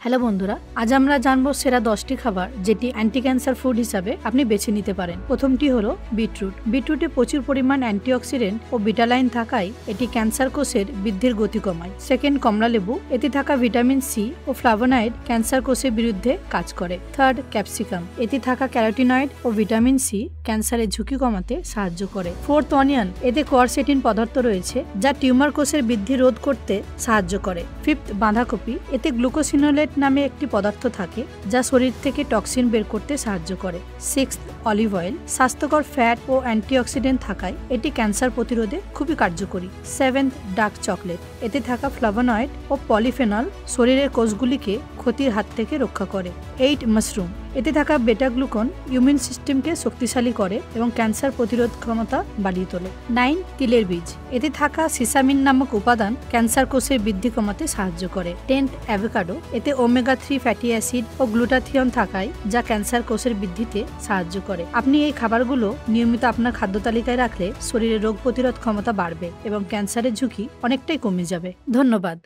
Hello বন্ধুরা, আজ আমরা জানবো সেরা 10টি খাবার যেটি অ্যান্টি ক্যান্সার ফুড হিসাবে আপনি বেছে নিতে পারেন। প্রথমটি হলো বিটরুট। বিটরুটে প্রচুর পরিমাণ অ্যান্টিঅক্সিডেন্ট ও বিটালাইন থাকায় এটি ক্যান্সার কোষের বৃদ্ধির গতি কমায়। সেকেন্ড, কমলালেবু। এতে থাকা ভিটামিন সি ও ফ্লাভোনয়েড ক্যান্সার কোষের বিরুদ্ধে কাজ করে। Third, capsicum. এতে থাকা ক্যারোটিনয়েড ও ভিটামিন সি ক্যান্সারের ঝুঁকি কমাতে সাহায্য করে। Fourth, onion. এতে কোয়ারসেটিন পদার্থ রয়েছে যা টিউমার কোষের বৃদ্ধি রোধ করতে সাহায্য করে। ফিফথ, বাঁধাকপি। এতে গ্লুকোসিনোলেট নামে একটি পদার্থ থাকে যা শরীর থেকে টক্সিন বের করতে সাহায্য করে। Sixth, olive oil. স্বাস্থ্যকর ফ্যাট ও অ্যান্টিঅক্সিডেন্ট থাকায় এটি ক্যান্সার প্রতিরোধে খুবই কার্যকরী। Seventh, dark chocolate. এতে থাকা ফ্লাভোনয়েড ও পলিফেনল শরীরের কোষগুলিকে ক্ষতির হাত থেকে রক্ষা করে। Eight, mushroom. এতে থাকা বেটা গ্লুকন ইমিউন সিস্টেমকে শক্তিশালী করে এবং ক্যান্সার প্রতিরোধ ক্ষমতা বাড়িয়ে তোলে। নাইন, তিলের বীজ। এতে থাকা সিসামিন নামক উপাদান ক্যান্সার কোষের বৃদ্ধি কমাতে সাহায্য করে। 10th, avocado. এতে ওমেগা-3 ফ্যাটি অ্যাসিড ও গ্লুটাথিয়ন থাকায় যা ক্যান্সার কোষের বৃদ্ধিতে সাহায্য করে। আপনি এই খাবারগুলো নিয়মিত আপনার খাদ্য তালিকায় রাখলে শরীরের রোগ প্রতিরোধ ক্ষমতা বাড়বে এবং ক্যান্সারের ঝুঁকি অনেকটাই কমে যাবে। ধন্যবাদ।